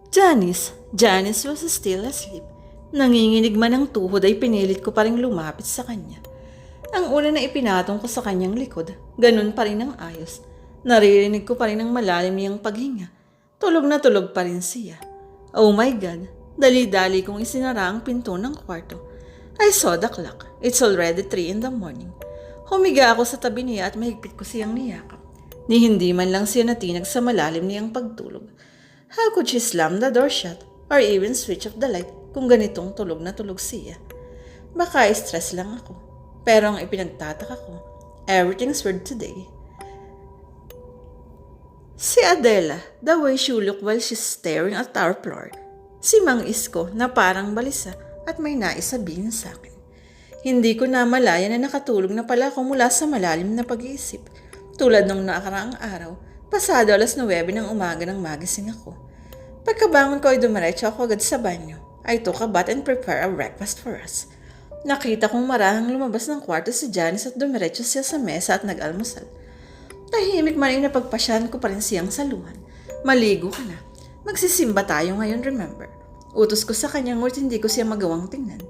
Janice was still asleep. Nanginginig man ang tuhod ay pinilit ko pa rin lumapit sa kanya. Ang una na ipinatong ko sa kanyang likod, ganun pa rin ang ayos. Naririnig ko pa rin ang malalim niyang paghinga. Tulog na tulog pa rin siya. Oh my God, dali-dali kong isinara ang pinto ng kwarto. I saw the clock. It's already 3 in the morning. Humiga ako sa tabi niya at mahigpit ko siyang niyakap. Ni hindi man lang siya natinag sa malalim niyang pagtulog. How could she slam the door shut or even switch off the light kung ganitong tulog na tulog siya? Baka stress lang ako. Pero ang ipinagtataka ko, everything's weird today. Si Adela, the way she looked while she's staring at our floor. Si Mang Isko na parang balisa at may nais sabihin sa akin. Hindi ko na malaya na nakatulog na pala ako mula sa malalim na pag-iisip. Tulad nung nakaraang araw, pasado 9:00 ng umaga nang magising ako. Pagkabangon ko ay dumiretso ako agad sa banyo. I took a bath and prepared a breakfast for us. Nakita kong marahang lumabas ng kwarto si Janice at dumiretso siya sa mesa at nag-almusal. Tahimik man ay napagpasyahan ko pa rin siyang saluhan. Maligo ka na. Magsisimba tayo ngayon, remember? Utos ko sa kanya ngunit hindi ko siya magawang tingnan.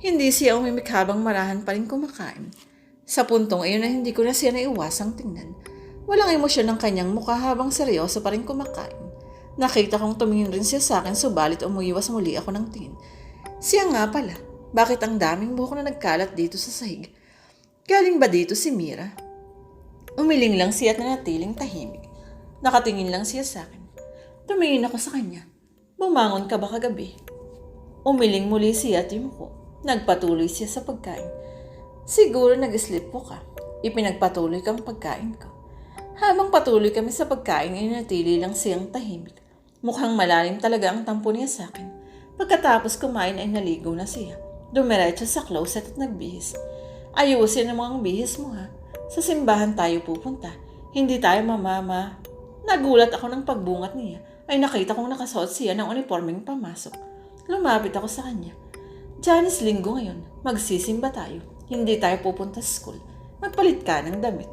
Hindi siya umimik habang marahan pa rin kumakain. Sa puntong iyon na hindi ko na siya naiwasang tingnan. Walang emosyon ng kanyang mukha habang seryoso pa rin kumakain. Nakita kong tumingin rin siya sa akin subalit umuiwas muli ako ng tingin. Siya nga pala, bakit ang daming buhok na nagkalat dito sa sahig? Galing ba dito si Mira? Umiling lang siya at nanatiling tahimik. Nakatingin lang siya sa akin. Tumingin ako sa kanya. Bumangon ka ba kagabi? Umiling muli siya at yumuko. Nagpatuloy siya sa pagkain. Siguro nag-sleep po ka. Ipinagpatuloy kang pagkain ko. Habang patuloy kami sa pagkain ay natili lang siyang tahimik. Mukhang malalim talaga ang tampo niya sa akin. Pagkatapos kumain ay naligo na siya. Dumiretso sa closet at nagbihis. Ayusin ang mga bihis mo ha. Sa simbahan tayo pupunta. Hindi tayo mamama. Nagulat ako ng pagbungat niya. Ay nakita kong nakasuot siya ng uniformeng pamasok. Lumapit ako sa kanya. Janice, linggo ngayon. Magsisimba tayo. Hindi tayo pupunta sa school. Magpalit ka ng damit.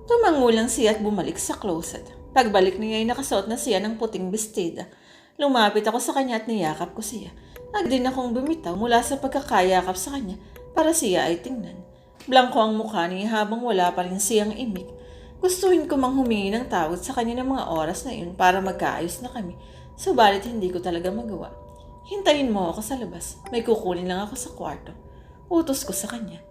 Tumango lang siya at bumalik sa closet. Pagbalik niya ay nakasuot na siya ng puting bestida. Lumapit ako sa kanya at niyakap ko siya. Nagdin akong bumitaw mula sa pagkakayakap sa kanya para siya ay tingnan. Blanko ang mukha niya habang wala pa rin siyang imik. Gustuhin ko mang humingi ng tawad sa kanya ng mga oras na iyon para magkaayos na kami. Subalit hindi ko talaga magawa. Hintayin mo ako sa labas. May kukunin lang ako sa kwarto. Utos ko sa kanya.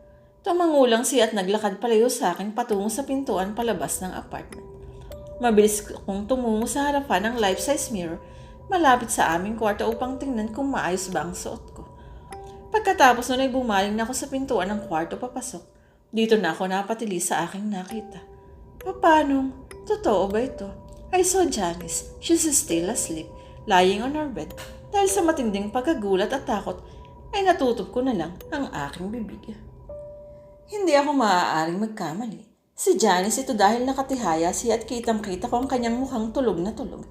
Tumango lang siya at naglakad palayo sa akin patungo sa pintuan palabas ng apartment. Mabilis kong tumungo sa harapan ng life-size mirror malapit sa aming kwarto upang tingnan kung maayos ba ang suot ko. Pagkatapos nun ay bumaling na ako sa pintuan ng kwarto papasok. Dito na ako napatili sa aking nakita. Paano? Totoo ba ito? I saw Janice. She's still asleep, lying on her bed. Dahil sa matinding pagkagulat at takot, ay natutup ko na lang ang aking bibig. Hindi ako maaaring magkamali. Si Janice ito dahil nakatihaya siya at kitang-kita ko ang kanyang mukhang tulog na tulog.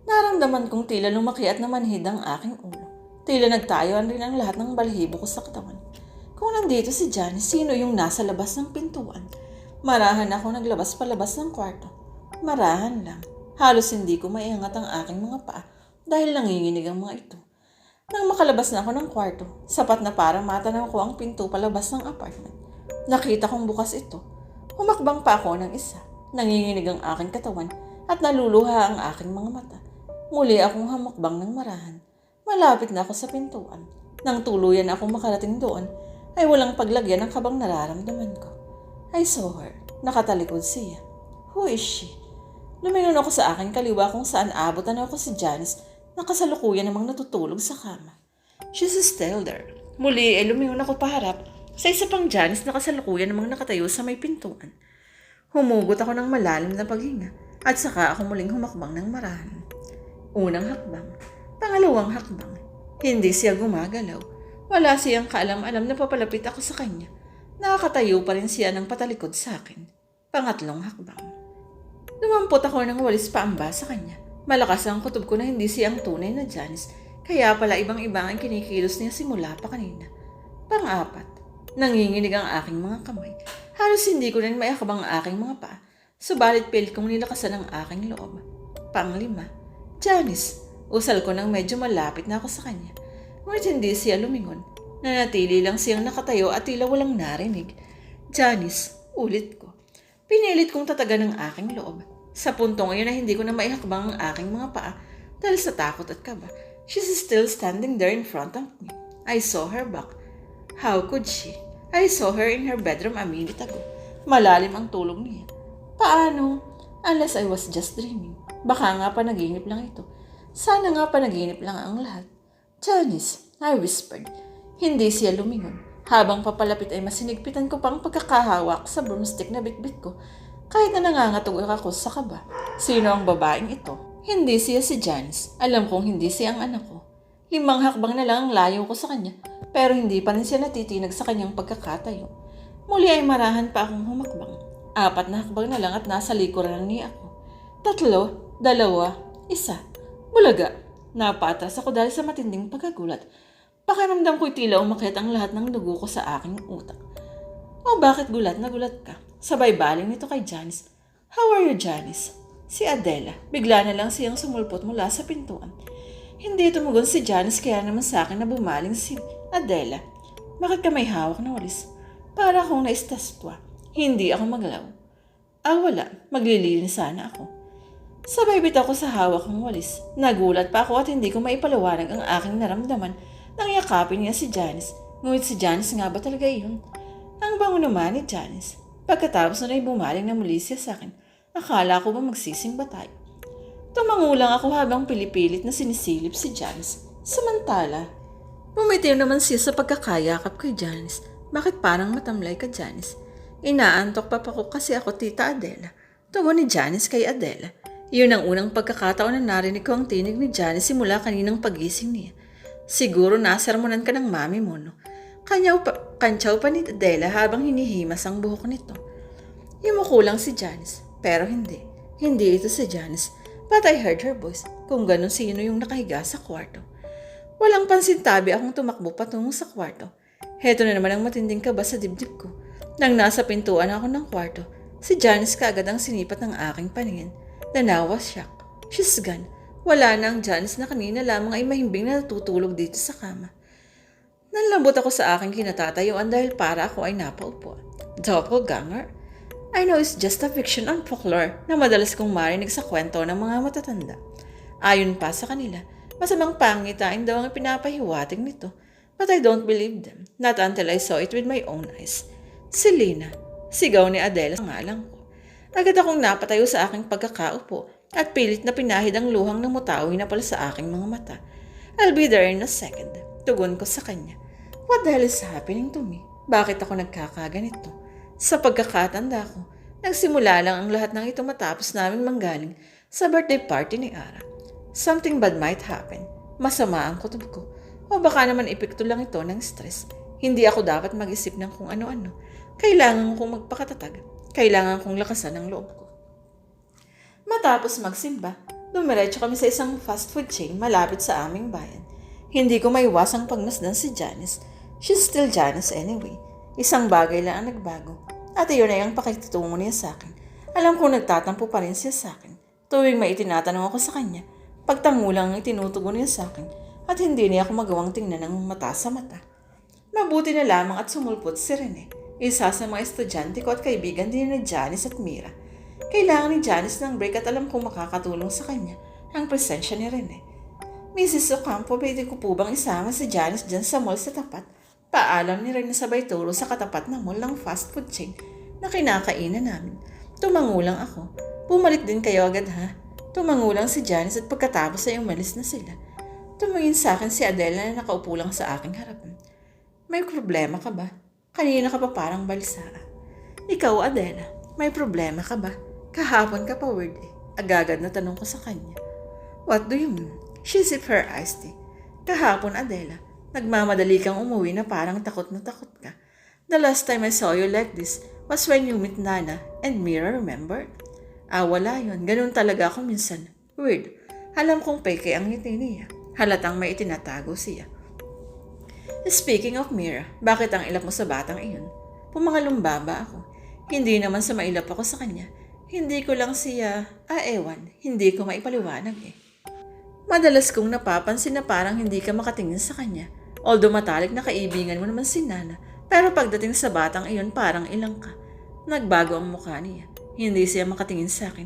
Naramdaman kong tila lumaki at namanhid ang aking ulo. Tila nagtayuan rin ang lahat ng balahibo ko sa katawan. Kung nandito si Janice, sino yung nasa labas ng pintuan? Marahan ako naglabas palabas ng kwarto. Marahan lang. Halos hindi ko maiangat ang aking mga paa dahil nanginginig ang mga ito. Nang makalabas na ako ng kwarto, sapat na para matanaw ko ang pinto palabas ng apartment. Nakita kong bukas ito. Humakbang pa ako ng isa. Nanginginig ang aking katawan at naluluha ang aking mga mata. Muli akong hamakbang ng marahan. Malapit na ako sa pintuan. Nang tuluyan akong makarating doon, ay walang paglagyan ng kabang nararamdaman ko. I saw her. Nakatalikod siya. Who is she? Lumingon ako sa aking kaliwa kung saan abutan ako si Janice na kasalukuyan namang natutulog sa kama. She's still there. Muli ay lumingon ako paharap sa isa pang Janice na kasalukuyan namang nakatayo sa may pintuan. Humugot ako ng malalim na paghinga at saka ako muling humakbang ng marahan. Unang hakbang, pangalawang hakbang. Hindi siya gumagalaw. Wala siyang kaalam-alam na papalapit ako sa kanya. Nakakatayo pa rin siya ng patalikod sa akin. Pangatlong hakbang. Lumampot ako ng walis paamba sa kanya. Malakas ang kutob ko na hindi siya ang tunay na Janice, kaya pala ibang-ibang ang kinikilos niya simula pa kanina. Pang-apat. Nanginginig ang aking mga kamay. Halos hindi ko rin maiakab ang aking mga paa. Subalit pilit kong nilakasan ang aking loob. Pang-lima. Janice, Usal ko nang medyo malapit na ako sa kanya. Ngunit hindi siya lumingon. Nanatili lang siyang nakatayo at tila walang narinig. Janice, ulit ko. Pinilit kong tatagan ng aking loob. Sa puntong iyon na hindi ko na maihakbang ang aking mga paa dahil sa takot at kaba. She's still standing there in front of me. I saw her back. How could she? I saw her in her bedroom a minute ago. Malalim ang tulog niya. Paano? Unless I was just dreaming. Baka nga panaginip lang ito. Sana nga panaginip lang ang lahat. Janice, I whispered. Hindi siya lumingon. Habang papalapit ay masinigpitan ko pang pagkakahawak sa broomstick na bitbit ko. Kahit na nangangatog ako sa kaba. Sino ang babaeng ito? Hindi siya si Janice. Alam kong hindi siya ang anak ko. 5 hakbang na lang ang layo ko sa kanya. Pero hindi pa rin siya natitinag sa kanyang pagkakatayo. Muli ay marahan pa akong humakbang. 4 na hakbang na lang at nasa likuran niya ako. 3, 2, 1. Bulaga. Napatras ako dahil sa matinding pagkagulat. Pakiramdam ko'y tila umakyat ang lahat ng dugo ko sa aking utak. O bakit gulat na gulat ka? Sabay baling nito kay Janice. How are you, Janice? Si Adela. Bigla na lang siyang sumulpot mula sa pintuan. Hindi tumugon si Janice kaya naman sa akin na bumaling si Adela. Bakit ka may hawak na walis? Para akong naistaswa. Hindi ako magalaw. Wala. Maglilinis sana ako. Sabay bitaw ko sa hawak kong walis. Nagulat pa ako at hindi ko maipaliwanag ang aking naramdaman nang yakapin niya si Janice. Ngunit si Janice nga ba talaga yun? Ang bango naman ni Janice. Pagkatapos na ay bumaling na muli siya sa akin, akala ko ba magsising ba tayo? Tumangulang ako habang pilipilit na sinisilip si Janice. Samantala, bumitiw naman siya sa pagkakayakap kay Janice. Bakit parang matamlay ka, Janice? Inaantok pa ko kasi ako, Tita Adela. Tugon ni Janice kay Adela. Yun ang unang pagkakataon na narinig ko ang tinig ni Janice simula kaninang pagising niya. Siguro nasermonan ka ng mami mo, no? Kantsaw pa ni Adela habang hinihimas ang buhok nito. Yumuko lang si Janice, pero hindi. Hindi ito si Janice, but I heard her voice kung ganun sino yung nakahiga sa kwarto. Walang pansintabi akong tumakbo patungo sa kwarto. Heto na naman ang matinding kaba sa dibdib ko. Nang nasa pintuan ako ng kwarto, si Janice kaagad ang sinipat ng aking paningin. Then I was shocked. She's gone. Wala na ang Janice na kanina lamang ay mahimbing na natutulog dito sa kama. Nanlambot ako sa aking kinatatayuan dahil para ako ay napaupo. Doppelganger? I know it's just a fiction and folklore na madalas kong marinig sa kwento ng mga matatanda. Ayon pa sa kanila, masamang pangitain daw ang pinapahiwatig nito. But I don't believe them, not until I saw it with my own eyes. Selena, sigaw ni Adela sa ngalan ko. Agad akong napatayo sa aking pagkakaupo at pilit na pinahid ang luhang na mutawi na pala sa aking mga mata. I'll be there in a second. Tugon ko sa kanya. What the hell is happening to me? Bakit ako nagkakaganito? Sa pagkakatanda ko, nagsimula lang ang lahat ng ito matapos namin manggaling sa birthday party ni Ara. Something bad might happen. Masama ang kutob ko. O baka naman epekto lang ito ng stress. Hindi ako dapat mag-isip ng kung ano-ano. Kailangan kong magpakatatag. Kailangan kong lakasan ang loob ko. Matapos magsimba, dumiretso kami sa isang fast food chain malapit sa aming bayan. Hindi ko maiwasang pagmasdan si Janice. She's still Janice anyway. Isang bagay lang ang nagbago. At iyon ay ang pakitutungo niya sa akin. Alam kong nagtatampo pa rin siya sa akin. Tuwing may itinatanong ako sa kanya, pagtangulang ang itinutugon niya sa akin at hindi niya ako magawang tingnan ng mata sa mata. Mabuti na lamang at sumulpot si Rene. Isa sa mga estudyante ko at kaibigan din ni Janice at Mira. Kailangan ni Janice ng break at alam kong makakatulong sa kanya ang presensya ni Rene. Mrs. Ocampo, pwede ko po bang isama si Janice dyan sa mall sa tapat? Paalam ni Rene sabay turo sa katapat na mall ng fast food chain na kinakainan namin. Tumangulang ako. Bumalik din kayo agad ha? Tumangulang si Janice at pagkatapos ay umalis na sila. Tumingin sa akin si Adela na nakaupo lang sa aking harapan. May problema ka ba? Kanina ka pa parang balisa. Ikaw, Adela, may problema ka ba? Kahapon ka pa word eh. Agagad na tanong ko sa kanya. What do you mean? She sipped her iced tea. Kahapon, Adela, nagmamadali kang umuwi na parang takot na takot ka. The last time I saw you like this was when you met Nana and Mira, remember? Wala yun. Ganun talaga ako minsan. Weird. Alam kong peke ang ngiti niya. Halatang may itinatago siya. Speaking of Mira, bakit ang ilap mo sa batang iyon? Pumangalumba ba ako? Hindi naman sa mailap ako sa kanya. Hindi ko lang siya, ewan, hindi ko maipaliwanag eh. Madalas kong napapansin na parang hindi ka makatingin sa kanya. Although matalik na kaibigan mo naman si Nana, pero pagdating sa batang iyon parang ilang ka. Nagbago ang mukha niya. Hindi siya makatingin sa akin.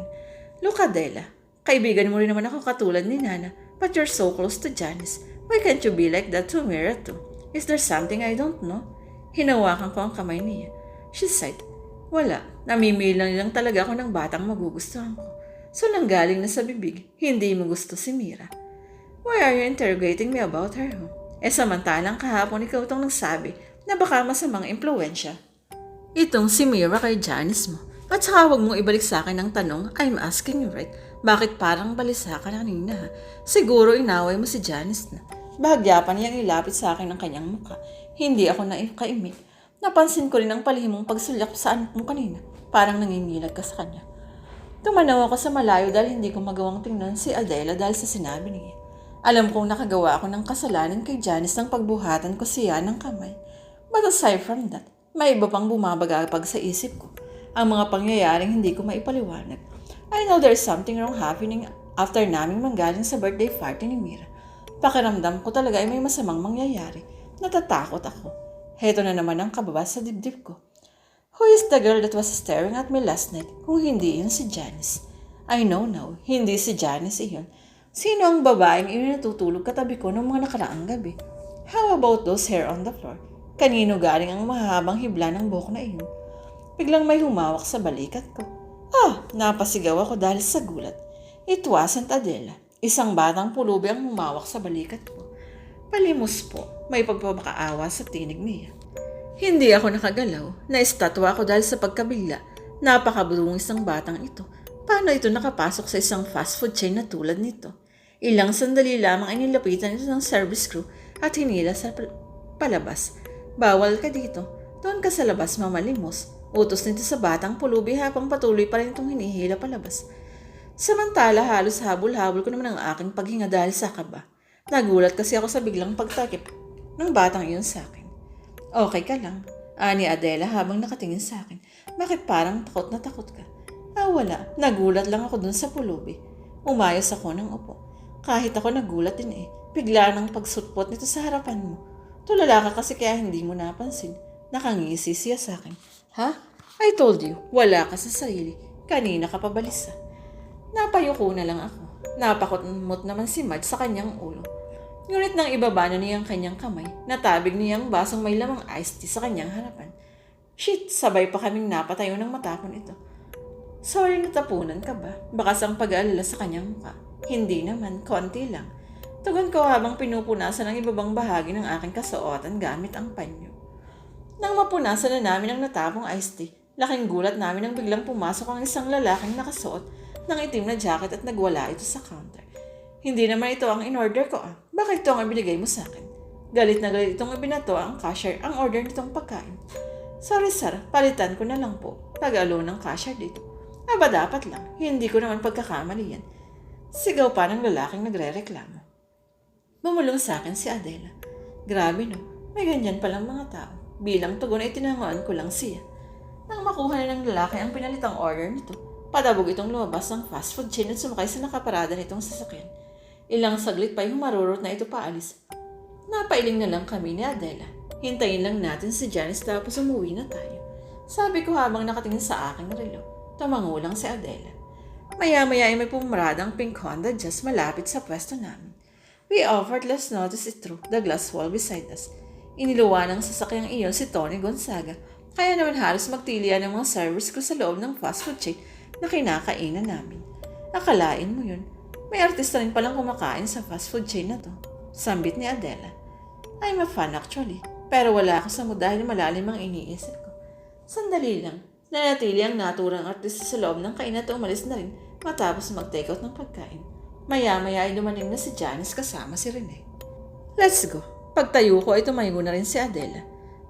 Look, Adela, kaibigan mo rin naman ako katulad ni Nana, but you're so close to Janice. Why can't you be like that to Mira too? Is there something I don't know? Hinawakan ko ang kamay niya. She sighed. Wala, namimilang lang talaga ako ng batang magugustuhan ko. So nanggaling na sa bibig, hindi mo gusto si Mira. Why are you interrogating me about her? Samantalang kahapon ikaw itong nagsabi na baka masamang impluensya. Itong si Mira kay Janice mo. At saka huwag mong ibalik sa akin ang tanong, I'm asking you right. Bakit parang balisa ka na kanina? Siguro inaway mo si Janice na. Bahagya pa niyang ilapit sa akin ang kanyang mukha. Hindi ako kaimik. Napansin ko rin ang palihimong pagsulyak sa anak mo kanina. Parang nangingilag ka sa kanya. Tumanaw ako sa malayo dahil hindi ko magawang tingnan si Adela dahil sa sinabi niya. Alam kong nakagawa ako ng kasalanan kay Janice nang pagbuhatan ko siya ng kamay. But aside from that, may iba pang bumabagapag sa isip ko. Ang mga pangyayaring hindi ko maipaliwanag. I know there's something wrong happening after naming manggaling sa birthday party ni Mira. Pakiramdam ko talaga ay may masamang mangyayari. Natatakot ako. Heto na naman ang kababas sa dibdib ko. Who is the girl that was staring at me last night kung hindi yun si Janice? I know now, hindi si Janice iyon. Sino ang babaeng iyon natutulog katabi ko noong mga nakaraang gabi? How about those hair on the floor? Kanino galing ang mahabang hibla ng buhok na iyon? Biglang may humawak sa balikat ko. Napasigaw ako dahil sa gulat. It wasn't Adela. Isang batang pulubi ang humawak sa balikat ko. Palimos po, may pagpamakaawa sa tinig niya. Hindi ako nakagalaw. Naistatwa ako dahil sa pagkabigla. Napakabulungis ng batang ito. Paano ito nakapasok sa isang fast food chain na tulad nito? Ilang sandali lamang ay nilapitan ito ng service crew at hinila sa palabas. Bawal ka dito. Doon ka sa labas mamalimos. Utos nito sa batang pulubi habang patuloy pa rin itong hinihila palabas. Samantala halos habol-habol ko naman ang aking paghinga dahil sa kaba. Nagulat kasi ako sa biglang pagtakip ng batang iyon sa akin. Okay ka lang, ani Adela habang nakatingin sa akin. Bakit parang takot na takot ka? Wala. Nagulat lang ako dun sa pulubi. Umayos ako ng upo. Kahit ako nagulat din Bigla nang pagsutpot nito sa harapan mo. Tulala ka kasi kaya hindi mo napansin. Nakangisi siya sa akin. Ha? I told you, wala ka sa sarili. Kanina ka pabalisa. Napayuko na lang ako. Napakutmot naman si Madge sa kanyang ulo. Ngunit nang ibaba na niya ang kanyang kamay, natabig niya ang basong may lamang iced tea sa kanyang harapan. Shit, sabay pa kaming napatayo ng matapon ito. Sorry, natapunan ka ba? Bakas ang pag-aalala sa kanyang mukha. Hindi naman, konti lang. Tugon ko habang pinupunasan ang ibabang bahagi ng aking kasuotan gamit ang panyo. Nang mapunasan na namin ang natapong iced tea, laking gulat namin nang biglang pumasok ang isang lalaking nakasuot ng itim na jacket at nagwala ito sa counter. Hindi naman ito ang in-order ko Bakit ito ang ibinigay mo sa akin? Galit na galit itong ibinato ang cashier ang order nitong pagkain. Sorry sir, palitan ko na lang po. Tagalo ng cashier dito. Dapat lang. Hindi ko naman pagkakamali yan. Sigaw pa ng lalaking nagre-reklamo. Bumulong sa akin si Adela. Grabe no, may ganyan palang mga tao. Bilang tugon ay tinangoan ko lang siya. Nang makuha na ng lalaki ang pinalitang order nito, padabog itong lumabas ng fast food chain at sumakay sa nakaparada nitong sasakyan. Ilang saglit pa ay humarurot na ito paalis. Napailing na lang kami ni Adela. Hintayin lang natin si Janice tapos umuwi na tayo. Sabi ko habang nakatingin sa aking relo. Tumango lang si Adela. Maya-maya ay may pumaradang pink Honda Jazz malapit sa pwesto namin. We offered less notice it through the glass wall beside us. Iniluwa ng sasakyang iyon si Tony Gonzaga, kaya naman halos magtilian ng mga servers ko sa loob ng fast food chain na kinakainan namin. Akalain mo yun, may artista rin palang kumakain sa fast food chain na to. Sambit ni Adela. I'm a fan actually, pero wala ako sa mood dahil malalim ang iniisip ko. Sandali lang, nanatili ang naturang artista sa loob ng kainan at umalis na rin matapos mag-take out ng pagkain. Maya-maya ay dumating na si Janice kasama si Rene. Let's go. Pagtayo ko ay tumayo na rin si Adela.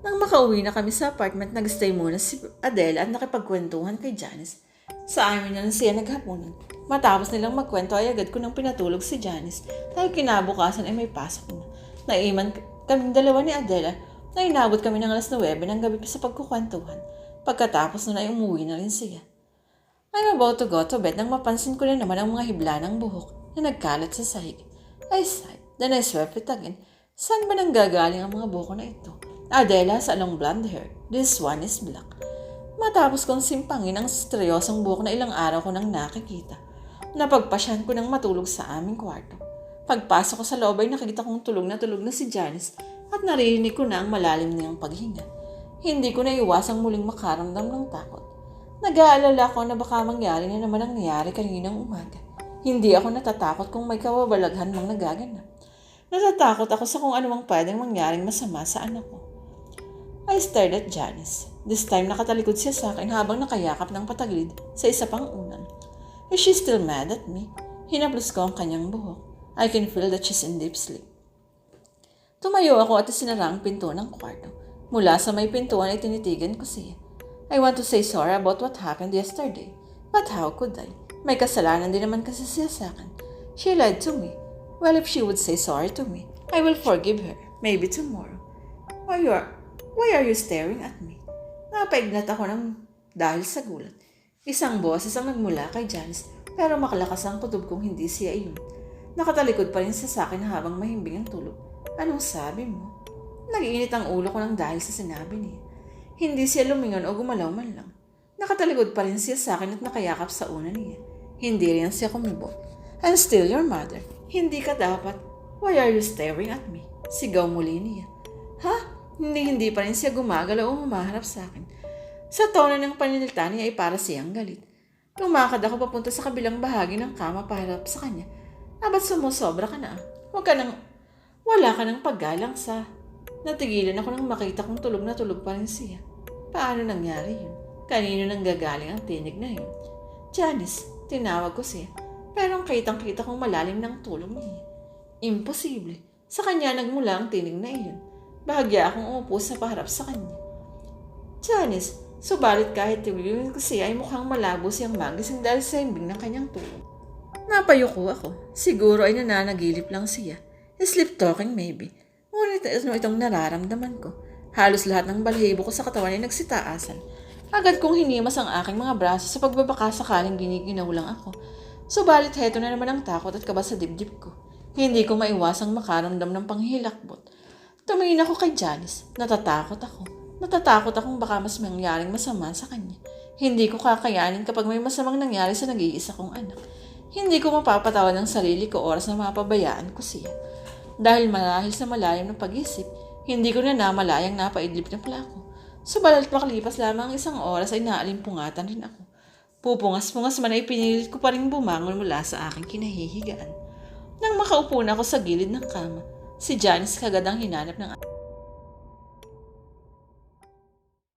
Nang makauwi na kami sa apartment, nag-stay muna si Adela at nakipagkwentuhan kay Janice. Sa amin na lang siya naghapunan. Matapos nilang magkwento ay agad ko nang pinatulog si Janice dahil kinabukasan ay may pasok na. Naiman kaming dalawa ni Adela na inabot kami ng alas 9 ng gabi sa pagkukwentuhan. Pagkatapos nun ay umuwi na rin siya. I'm about to go to bed nang mapansin ko na naman ang mga hibla ng buhok na nagkalat sa sahig. I sighed. Then I swept it again. Saan ba nanggagaling ang mga buko na ito? Adela sa long blonde hair. This one is black. Matapos kong simpangin ang stereosong buhok na ilang araw ko nang nakikita, napagpasyan ko nang matulog sa aming kwarto. Pagpasok ko sa loob ay nakita kong tulog na si Janice at naririnig ko na ang malalim niyang paghinga. Hindi ko na iwasang muling makaramdam ng takot. Nag-aalala ko na baka mangyari na naman ang nangyari kaninang umaga. Hindi ako natatakot kung may kababalaghan mang nagaganap. Natatakot ako sa kung anumang pwedeng mangyaring masama sa anak ko. I stared at Janice. This time nakatalikod siya sa akin habang nakayakap ng patagilid sa isa pang unan. Is she still mad at me? Hinaplos ko ang kanyang buhok. I can feel that she's in deep sleep. Tumayo ako at isinara ang pinto ng kwarto. Mula sa may pintuan ay tinitigan ko siya. I want to say sorry about what happened yesterday. But how could I? May kasalanan din naman kasi siya sa akin. She lied to me. Well, if she would say sorry to me, I will forgive her. Maybe tomorrow. Why are you staring at me? Napaignat ako dahil sa gulat. Isang boses ang nagmula kay Janice, pero makalakas ang kutob kong hindi siya iyon. Nakatalikod pa rin siya sa akin habang mahimbing ang tulog. Anong sabi mo? Nag-iinit ang ulo ko nang dahil sa sinabi niya. Hindi siya lumingon o gumalaw man lang. Nakatalikod pa rin siya sa akin at nakayakap sa una niya. Hindi rin siya kumibo. I'm still your mother. Hindi ka dapat. Why are you staring at me? Sigaw muli niya. Ha? Hindi pa rin siya gumagalaw o humaharap sa akin. Sa tono ng pananalita niya ay para siyang galit. Lumakad ako papunta sa kabilang bahagi ng kama para sa kanya. Ba't sumusobra ka na? Wala ka ng paggalang sa... Natigilan ako nang makita kong tulog na tulog pa rin siya. Paano nangyari yun? Kanino nang gagaling ang tinig na yun? Janice, tinawag ko siya. Pero ang kitang-kita kong malalim ng tulog niya. Imposible. Sa kanya nagmula ang tinig na iyon. Bahagya akong umupo sa paharap sa kanya. Janice, subalit kahit tiwilin ko siya ay mukhang malabo siyang magising dahil sa himbing ng kanyang tulog. Napayuko ako. Siguro ay nananagilip lang siya. Sleep talking maybe. Ngunit itong nararamdaman ko. Halos lahat ng balahibo ko sa katawan ay nagsitaasan. Agad kong hinimas ang aking mga braso sa pagbabaka sakaling giniginaw lang ako. Subalit heto na naman ang takot at kaba sa dibdib ko. Hindi ko maiwasang makaramdam ng panghilakbot. Tumingin ako kay Janice. Natatakot ako. Natatakot akong baka mas mangyaring masama sa kanya. Hindi ko kakayanin kapag may masamang nangyari sa nag-iisa kong anak. Hindi ko mapapatawan ng sarili ko oras na mapabayaan ko siya. Dahil marahil sa malalim ng pag-isip, hindi ko na namalayang napaidlip na pala ako. Subalit makalipas lamang isang oras ay naalimpungatan rin ako. Pupungas-pungas man ay pinilit ko pa rin bumangon mula sa aking kinahihigaan. Nang makaupo na ako sa gilid ng kama, si Janice kagad ang hinanap ng